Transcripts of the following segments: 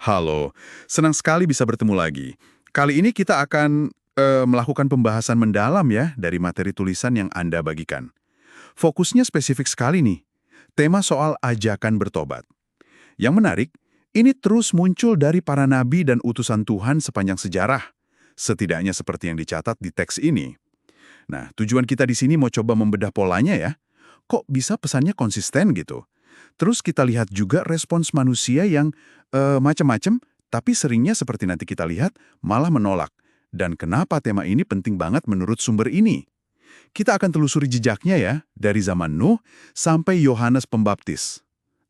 Halo, senang sekali bisa bertemu lagi. Kali ini kita akan melakukan pembahasan mendalam ya dari materi tulisan yang Anda bagikan. Fokusnya spesifik sekali nih, tema soal ajakan bertobat. Yang menarik, ini terus muncul dari para nabi dan utusan Tuhan sepanjang sejarah, setidaknya seperti yang dicatat di teks ini. Nah, tujuan kita di sini mau coba membedah polanya ya. Kok bisa pesannya konsisten gitu? Terus kita lihat juga respons manusia yang macam-macam, tapi seringnya seperti nanti kita lihat malah menolak. Dan kenapa tema ini penting banget menurut sumber ini? Kita akan telusuri jejaknya ya, dari zaman Nuh sampai Yohanes Pembaptis.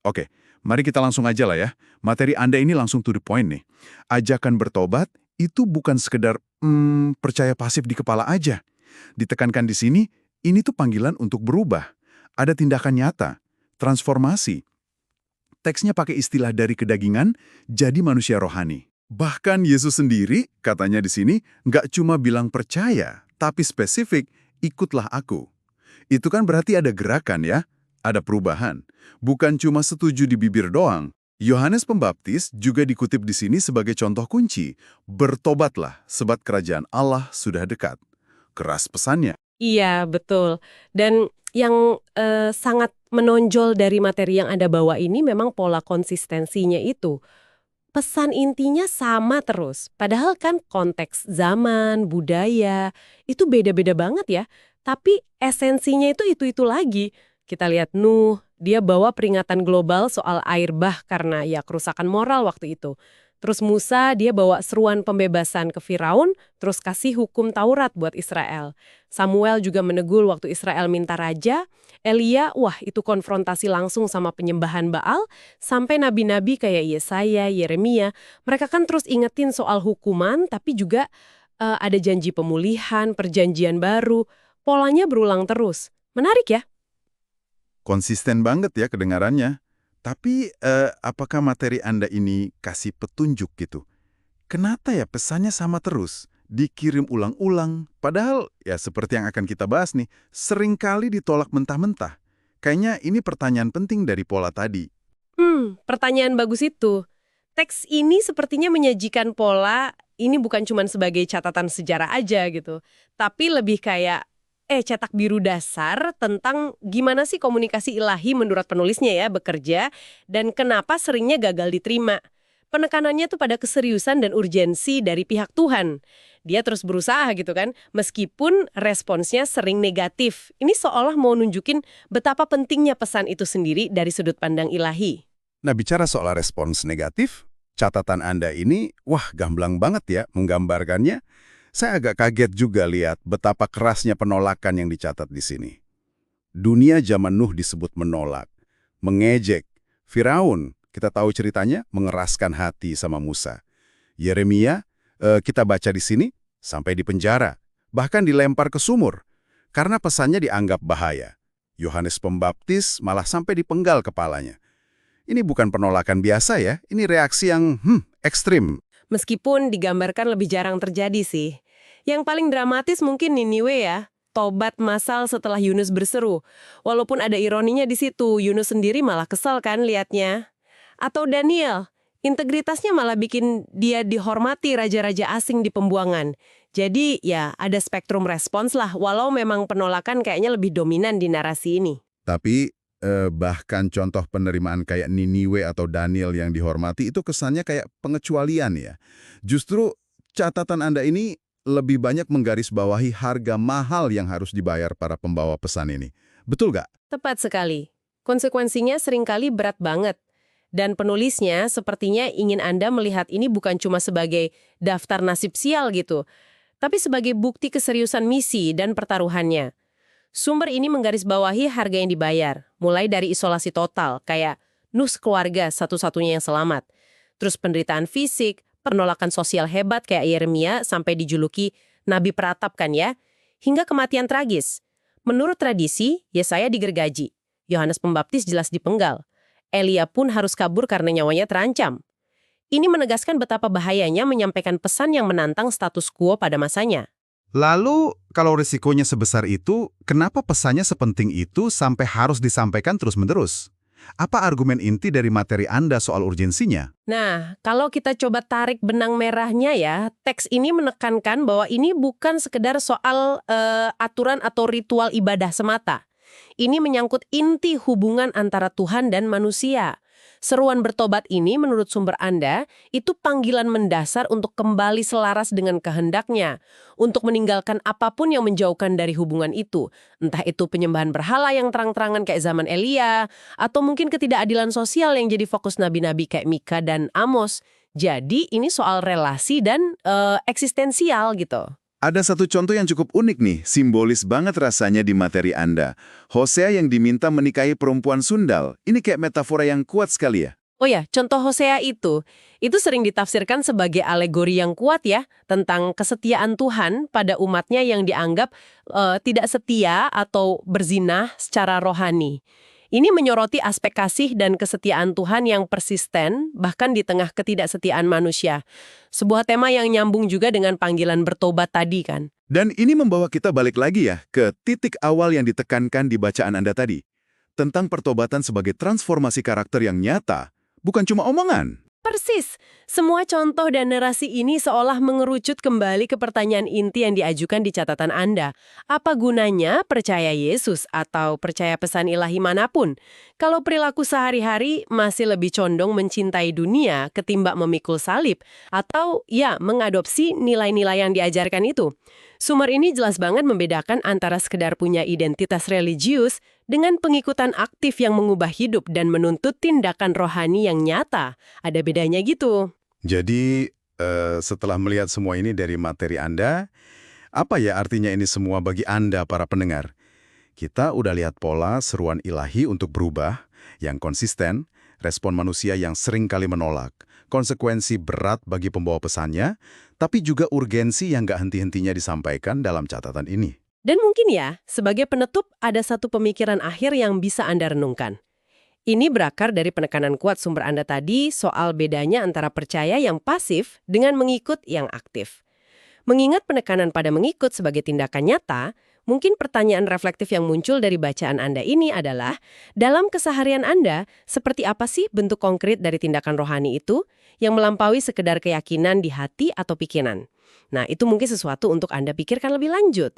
Oke, mari kita langsung aja lah ya. Materi Anda ini langsung to the point nih. Ajakan bertobat itu bukan sekedar percaya pasif di kepala aja. Ditekankan di sini, ini tuh panggilan untuk berubah. Ada tindakan nyata, transformasi. Teksnya pakai istilah dari kedagingan jadi manusia rohani. Bahkan Yesus sendiri, katanya di sini, nggak cuma bilang percaya, tapi spesifik, ikutlah aku. Itu kan berarti ada gerakan ya, ada perubahan. Bukan cuma setuju di bibir doang. Yohanes Pembaptis juga dikutip di sini sebagai contoh kunci. Bertobatlah, sebab kerajaan Allah sudah dekat. Keras pesannya. Iya, betul. Dan yang sangat menonjol dari materi yang Anda bawa ini memang pola konsistensinya itu. Pesan intinya sama terus. Padahal kan konteks zaman, budaya, itu beda-beda banget ya. Tapi esensinya itu lagi. Kita lihat Nuh, dia bawa peringatan global soal air bah karena ya kerusakan moral waktu itu. Terus Musa, dia bawa seruan pembebasan ke Firaun, terus kasih hukum Taurat buat Israel. Samuel juga menegur waktu Israel minta raja. Elia, wah itu konfrontasi langsung sama penyembahan Baal, sampai nabi-nabi kayak Yesaya, Yeremia, mereka kan terus ingetin soal hukuman, tapi juga ada janji pemulihan, perjanjian baru, polanya berulang terus. Menarik ya? Konsisten banget ya kedengarannya. Tapi apakah materi Anda ini kasih petunjuk gitu? Kenapa ya pesannya sama terus? Dikirim ulang-ulang, padahal ya seperti yang akan kita bahas nih, seringkali ditolak mentah-mentah. Kayaknya ini pertanyaan penting dari pola tadi. Pertanyaan bagus itu. Teks ini sepertinya menyajikan pola, ini bukan cuma sebagai catatan sejarah aja gitu, tapi lebih kayak cetak biru dasar tentang gimana sih komunikasi ilahi menurut penulisnya ya bekerja dan kenapa seringnya gagal diterima. Penekanannya tuh pada keseriusan dan urgensi dari pihak Tuhan. Dia terus berusaha gitu kan, meskipun responsnya sering negatif. Ini seolah mau nunjukin betapa pentingnya pesan itu sendiri dari sudut pandang ilahi. Nah, bicara soal respons negatif, catatan Anda ini, wah gamblang banget ya menggambarkannya. Saya agak kaget juga lihat betapa kerasnya penolakan yang dicatat di sini. Dunia zaman Nuh disebut menolak, mengejek. Firaun, kita tahu ceritanya, mengeraskan hati sama Musa. Yeremia, kita baca di sini, sampai di penjara, bahkan dilempar ke sumur, karena pesannya dianggap bahaya. Yohanes Pembaptis malah sampai dipenggal kepalanya. Ini bukan penolakan biasa ya, ini reaksi yang ekstrim. Meskipun digambarkan lebih jarang terjadi sih. Yang paling dramatis mungkin Niniwe ya, tobat massal setelah Yunus berseru. Walaupun ada ironinya di situ, Yunus sendiri malah kesal kan liatnya. Atau Daniel, integritasnya malah bikin dia dihormati raja-raja asing di pembuangan. Jadi ya ada spektrum respons lah, walau memang penolakan kayaknya lebih dominan di narasi ini. Tapi bahkan contoh penerimaan kayak Niniwe atau Daniel yang dihormati itu kesannya kayak pengecualian ya. Justru catatan Anda ini lebih banyak menggarisbawahi harga mahal yang harus dibayar para pembawa pesan ini. Betul nggak? Tepat sekali. Konsekuensinya seringkali berat banget. Dan penulisnya sepertinya ingin Anda melihat ini bukan cuma sebagai daftar nasib sial gitu, tapi sebagai bukti keseriusan misi dan pertaruhannya. Sumber ini menggarisbawahi harga yang dibayar, mulai dari isolasi total, kayak Nuh keluarga satu-satunya yang selamat. Terus penderitaan fisik, penolakan sosial hebat kayak Yeremia sampai dijuluki Nabi Peratap kan ya, hingga kematian tragis. Menurut tradisi, Yesaya digergaji, Yohanes Pembaptis jelas dipenggal. Elia pun harus kabur karena nyawanya terancam. Ini menegaskan betapa bahayanya menyampaikan pesan yang menantang status quo pada masanya. Lalu, kalau risikonya sebesar itu, kenapa pesannya sepenting itu sampai harus disampaikan terus-menerus? Apa argumen inti dari materi Anda soal urgensinya? Nah, kalau kita coba tarik benang merahnya ya, teks ini menekankan bahwa ini bukan sekedar soal aturan atau ritual ibadah semata. Ini menyangkut inti hubungan antara Tuhan dan manusia. Seruan bertobat ini menurut sumber Anda, itu panggilan mendasar untuk kembali selaras dengan kehendaknya, untuk meninggalkan apapun yang menjauhkan dari hubungan itu. Entah itu penyembahan berhala yang terang-terangan kayak zaman Elia, atau mungkin ketidakadilan sosial yang jadi fokus nabi-nabi kayak Mika dan Amos. Jadi ini soal relasi dan eksistensial gitu. Ada satu contoh yang cukup unik nih, simbolis banget rasanya di materi Anda. Hosea yang diminta menikahi perempuan sundal. Ini kayak metafora yang kuat sekali ya. Oh ya, contoh Hosea itu sering ditafsirkan sebagai alegori yang kuat ya, tentang kesetiaan Tuhan pada umatnya yang dianggap tidak setia atau berzinah secara rohani. Ini menyoroti aspek kasih dan kesetiaan Tuhan yang persisten, bahkan di tengah ketidaksetiaan manusia. Sebuah tema yang nyambung juga dengan panggilan bertobat tadi kan. Dan ini membawa kita balik lagi ya ke titik awal yang ditekankan di bacaan Anda tadi. Tentang pertobatan sebagai transformasi karakter yang nyata, bukan cuma omongan. Persis, semua contoh dan narasi ini seolah mengerucut kembali ke pertanyaan inti yang diajukan di catatan Anda. Apa gunanya percaya Yesus atau percaya pesan ilahi manapun? Kalau perilaku sehari-hari masih lebih condong mencintai dunia ketimbang memikul salib, atau ya mengadopsi nilai-nilai yang diajarkan itu. Sumber ini jelas banget membedakan antara sekedar punya identitas religius dengan pengikutan aktif yang mengubah hidup dan menuntut tindakan rohani yang nyata. Ada bedanya gitu. Jadi, setelah melihat semua ini dari materi Anda, apa ya artinya ini semua bagi Anda, para pendengar? Kita udah lihat pola seruan ilahi untuk berubah, yang konsisten, respon manusia yang sering kali menolak, konsekuensi berat bagi pembawa pesannya, tapi juga urgensi yang gak henti-hentinya disampaikan dalam catatan ini. Dan mungkin ya, sebagai penutup ada satu pemikiran akhir yang bisa Anda renungkan. Ini berakar dari penekanan kuat sumber Anda tadi soal bedanya antara percaya yang pasif dengan mengikut yang aktif. Mengingat penekanan pada mengikut sebagai tindakan nyata, mungkin pertanyaan reflektif yang muncul dari bacaan Anda ini adalah, dalam keseharian Anda, seperti apa sih bentuk konkret dari tindakan rohani itu yang melampaui sekedar keyakinan di hati atau pikiran? Nah, itu mungkin sesuatu untuk Anda pikirkan lebih lanjut.